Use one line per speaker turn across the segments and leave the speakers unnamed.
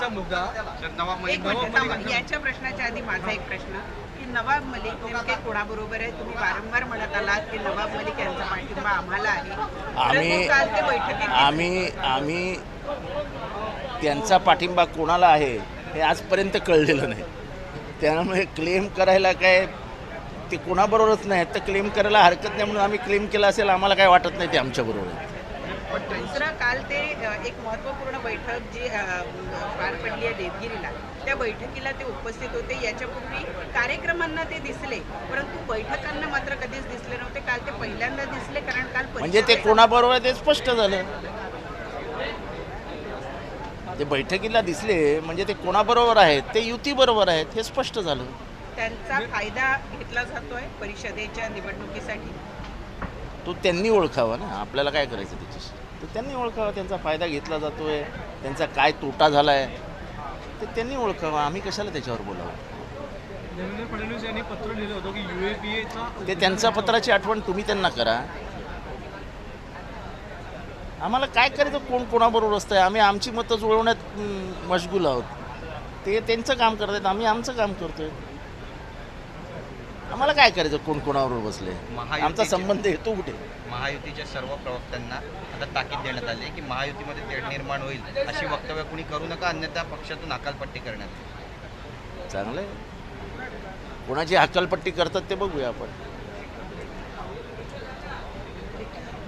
मलिकांचा मुद्दा
एक मिनिट थांबा. याच्या प्रश्नाच्या आधी माझा एक प्रश्न की नवाब मलिक नेमके कोणाबरोबर आहे? तुम्ही वारंवार म्हणत आलात की नवाब मलिक यांचा पाठिंबा आम्हाला आहे. परंतु काल ते बैठकीत
आम्ही त्यांचा पाठिंबा कोणाला आहे हे आजपर्यंत कळलेलं नाही. त्यामुळे क्लेम करायला काय ते कोणाबरोबरच नाही तर क्लेम करायला हरकत नाही म्हणून आम्ही क्लेम केला असेल आम्हाला काय वाटत नाही ते आमच्याबरोबर आहे.
दुसरं काल ते एक महत्त्वपूर्ण बैठक जी पार पडली आहे देवगिरीला, त्या बैठकीला ते उपस्थित होते. याच्यापूर्वी कार्यक्रमांना ते दिसले परंतु बैठकांना मात्र कधीच दिसले नव्हते. काल ते पहिल्यांदा दिसले कारण काल
म्हणजे ते कोणाबरोबर आहे ते स्पष्ट झालं. ते बैठकीला दिसले म्हणजे ते कोणाबरोबर आहेत ते युतीबरोबर आहेत हे स्पष्ट झालं.
त्यांचा फायदा घेतला जातोय परिषदेच्या निवडणुकीसाठी.
तो त्यांनी ओळखावा ना, आपल्याला काय करायचं त्याच्याशी. तो त्यांनी ओळखावा त्यांचा फायदा घेतला जातोय, त्यांचा काय तोटा झाला आहे ते त्यांनी ओळखावा. आम्ही कशाला त्याच्यावर बोलावं.
देवेंद्र फडणवीस यांनी पत्र लिहिलं होतं की UAPAचा
ते त्यांच्या पत्राची आठवण तुम्ही त्यांना करा. आम्हाला काय करायचं कोण कोणाबरोबर असतं आहे. आम्ही आमची मतं जुळवण्यात मशगूल आहोत. ते त्यांचं काम करत आहेत, आम्ही आमचं काम करतोय. आम्हाला काय करायचं कोण कोणाबरोबर बसले. आमचा संबंध येतो कुठे.
महायुतीच्या सर्व प्रवक्त्यांना आता ताकीद देण्यात आली आहे की महायुतीमध्ये तेढ निर्माण होईल अशी वक्तव्य कुणी करू नका, अन्यथा पक्षातून हकालपट्टी करण्यात येईल.
चांगलं आहे. कोणाची हकालपट्टी करतात ते बघूया आपण.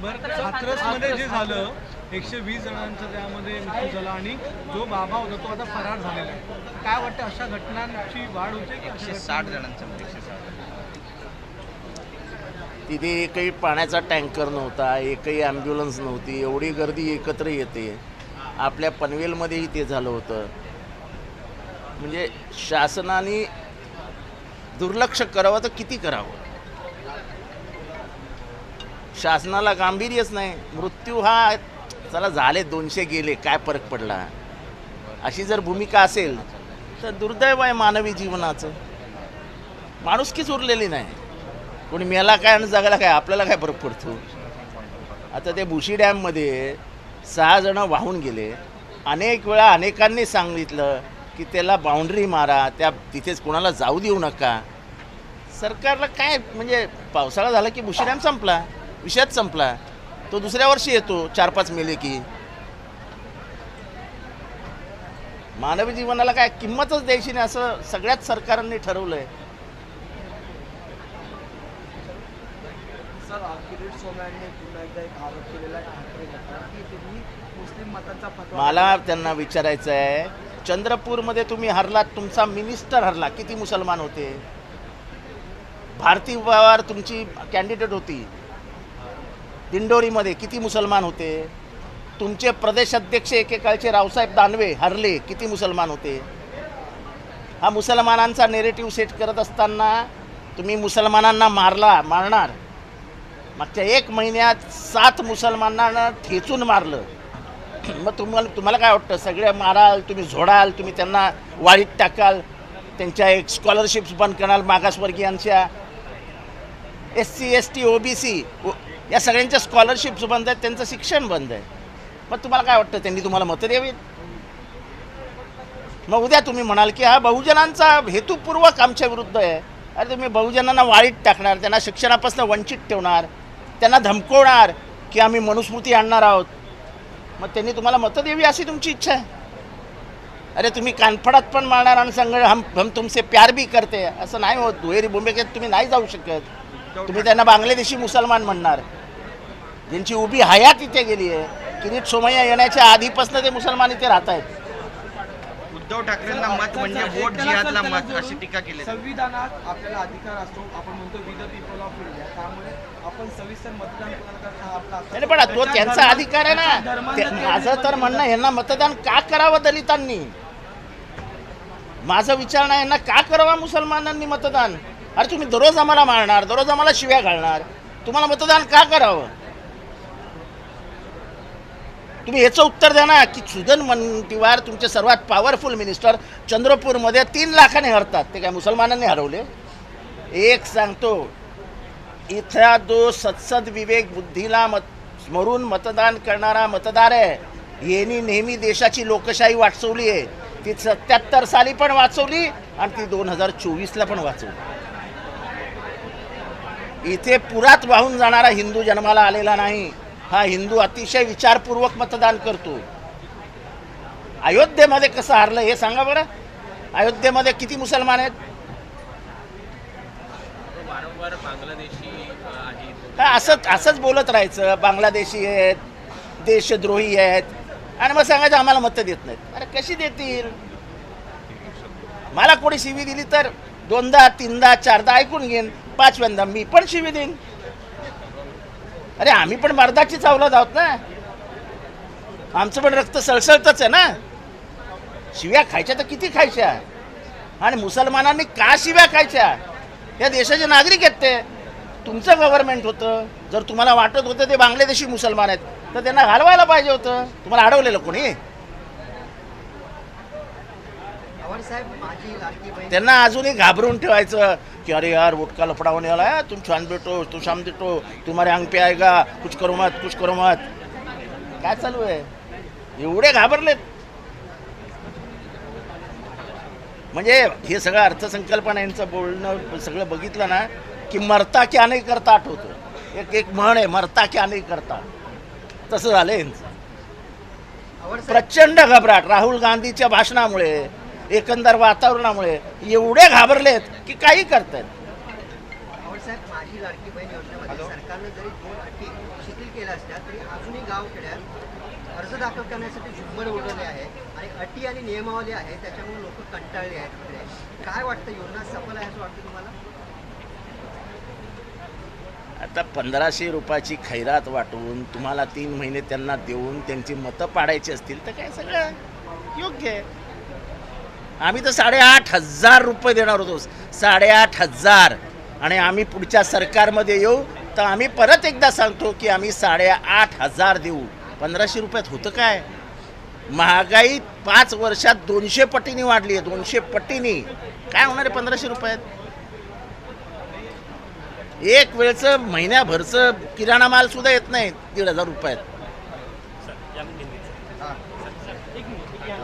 बरं, हाथरसमध्ये जे झालं 120 जणांचं त्यामध्ये मृत्यू झाला आणि जो बाबा होता तो आता फरार झालेला आहे. काय वाटतं अशा घटनांची वाढ होते की
160 जणांचा 160.
तिथे एकही पाण्याचा टँकर नव्हता, एकही ॲम्ब्युलन्स नव्हती. एवढी गर्दी एकत्र येते. आपल्या पनवेलमध्येही ते झालं होतं. म्हणजे शासनाने दुर्लक्ष करावं तर किती करावं. शासनाला गांभीर्यच नाही. मृत्यू हा चला झाले 200 गेले काय फरक पडला अशी जर भूमिका असेल तर दुर्दैव आहे मानवी जीवनाचं. माणुसकीच उरलेली नाही. कोणी मेला काय आणि जगाला काय आपल्याला काय फरक पडतो. आता ते भुशी डॅममध्ये 6 जणं वाहून गेले. अनेक वेळा अनेकांनी सांगितलं की त्याला बाउंड्री मारा, त्या तिथेच कोणाला जाऊ देऊ नका. सरकारला काय म्हणजे पावसाळा झाला की भुशी डॅम संपला, विषयच संपला. तो दुसऱ्या वर्षी येतो 4-5 मेले की. मानवी जीवनाला काय किंमतच द्यायची नाही असं सगळ्याच सरकारांनी ठरवलं आहे.
किरीट सोमय्यांनी पुन्हा एकदा एक आरोप केलेला आहे ठाकरे गटावर की तुम्ही मुस्लिम मतांचा फतवा.
मला त्यांना विचारायचं आहे, चंद्रपूरमध्ये तुम्ही हरलात, तुमचा मिनिस्टर हरला, किती मुसलमान होते. भारती पवार तुमची कॅन्डिडेट होती, दिंडोरीमध्ये किती मुसलमान होते. तुमचे प्रदेश अध्यक्ष एकेकाळचे रावसाहेब दानवे हरले, किती मुसलमान होते. हा मुसलमानांचा नेरेटिव्ह सेट करत असताना तुम्ही मुसलमानांना मारणार. मागच्या 1 महिन्यात 7 मुसलमानांना ठेचून मारलं. मग तुम्हाला काय वाटतं सगळे माराल, तुम्ही झोडाल, तुम्ही त्यांना वाळीत टाकाल, त्यांच्या एक स्कॉलरशिप्स बंद कराल मागासवर्गीयांच्या. SC ST OBC या सगळ्यांच्या स्कॉलरशिप्स बंद आहेत, त्यांचं शिक्षण बंद आहे. मग तुम्हाला काय वाटतं त्यांनी तुम्हाला मतं द्यावीत. मग उद्या तुम्ही म्हणाल की हा बहुजनांचा हेतुपूर्वक आमच्या विरुद्ध आहे. अरे तुम्ही बहुजनांना वाळीत टाकणार, त्यांना शिक्षणापासून वंचित ठेवणार, त्यांना धमकवणार की आम्ही मनुस्मृती आणणार आहोत. मग त्यांनी तुम्हाला मतं द्यावी अशी तुमची इच्छा आहे. अरे तुम्ही कानफडात पण मारणार आणि सांगणार हम तुमसे प्यार भी करते, असं नाही होत. दुहेरी भूमिकेत तुम्ही नाही जाऊ शकत. तुम्ही त्यांना बांगलादेशी मुसलमान म्हणणार ज्यांची उभी हयात इथे गेली आहे. किरीट सोमय्या येण्याच्या आधीपासून ते मुसलमान इथे राहत आहेत.
उद्धव ठाकरेंना मत म्हणजे वोट जिहादला मत अशी टीका केली.
संविधानात आपल्याला अधिकार असतो, आपण म्हणतो we the people of India, त्यामुळे आपण सविस्तर मतदान करता आपला
नाही पण तो त्यांचा अधिकार आहे ना. माझं तर म्हणणं यांना मतदान का करावं दलितांनी. माझं विचार नाही यांना का करावं मुसलमानांनी मतदान. अरे तुम्ही दररोज आम्हाला मारणार, दररोज आम्हाला शिव्या घालणार, तुम्हाला मतदान का करावं. तुम्ही याचं उत्तर द्या ना की सुजन मुनगंटीवार तुमचे सर्वात पॉवरफुल मिनिस्टर चंद्रपूरमध्ये 3 लाखाने हरतात. ते काय मुसलमानांनी हरवले. एक सांगतो, इथला जो सत्सद विवेक बुद्धीला स्मरून मतदान करणारा मतदार आहे यांनी नेहमी देशाची लोकशाही वाचवली आहे. ती 77 साली पण वाचवली आणि ती 2024ला पण वाचवली. इथे पुरात वाहून जाणारा हिंदू जन्माला आलेला नाही. हा हिंदू अतिशय विचारपूर्वक मतदान करतो. अयोध्येमध्ये कसं हारलं हे सांगा बरं. अयोध्येमध्ये किती मुसलमान आहेत?
वारंवार बांगलादेशी आहेत.
असंच बोलत राहायचं. बांगलादेशी आहेत, देशद्रोही आहेत, आणि मग सांगायचं आम्हाला मतं देत नाहीत. अरे कशी देतील? मला कोणी शिवी दिली तर 2दा 3दा 4दा ऐकून घेईन, 5व्यांदा मी पण शिवी देईन. अरे आम्ही पण मर्दाचीच अवलाद आहोत ना. आमचं पण रक्त सळसळतच आहे ना. शिव्या खायच्या तर किती खायच्या. आणि मुसलमानांनी का शिव्या खायच्या? या देशाचे नागरिक आहेत ते. तुमचं गव्हर्नमेंट होतं. जर तुम्हाला वाटत होतं ते बांगलादेशी मुसलमान आहेत तर त्यांना घालवायला पाहिजे होतं. तुम्हाला अडवलेलं कोणी? त्यांना अजूनही घाबरून ठेवायचं की अरे यार वोटका लफड़ा होने वाला है, तुम छान बेटो, तू शाम देतो, तुम्हारे अंग पे आएगा, कुछ करो मत, कुछ करो मत. काय चालू आहे? एवढे घाबरलेत. म्हणजे हे सगळं अर्थसंकल्पना यांचं बोलणं सगळं बघितलं ना की मरता क्या नाही करता आठवतं. एक म्हण आहे, मरता क्या नाही करता. तसं झालं यांचं. प्रचंड घबराट राहुल गांधीच्या भाषणामुळे, एकंदर वातावरणामुळे एवढे घाबरलेत की काही करतायत.
माझी लाडकी बहीण योजनेमध्ये सरकारने जरी 2 अटी शिथिल केल्या असत्या तरी अजूनही गावखेड्यात अर्ज दाखल करण्यासाठी झुंबड उडवले आहे आणि अटी आणि नियमावली आहे त्याच्यामुळे लोक कंटाळले आहेत. काय वाटतं, योजना सफल आहे असं वाटतं तुम्हाला?
आता 1500 रुपयाची खैरात वाटून तुम्हाला 3 महिने त्यांना देऊन त्यांची मतं पाडायची असतील तर काय सगळं योग्य आहे. आम्ही तर 8,500 रुपये देणार होतो. 8,500. आणि आम्ही पुढच्या सरकारमध्ये येऊ तर आम्ही परत एकदा सांगतो की आम्ही 8,500 देऊ. 1500 रुपयात होतं काय? महागाई 5 वर्षात 200 पटीने वाढली आहे. 200 पटीने काय होणार आहे 1500 रुपयात? एक वेळचं महिन्याभरचं किराणा माल सुद्धा येत नाही 1,500 रुपयात.
या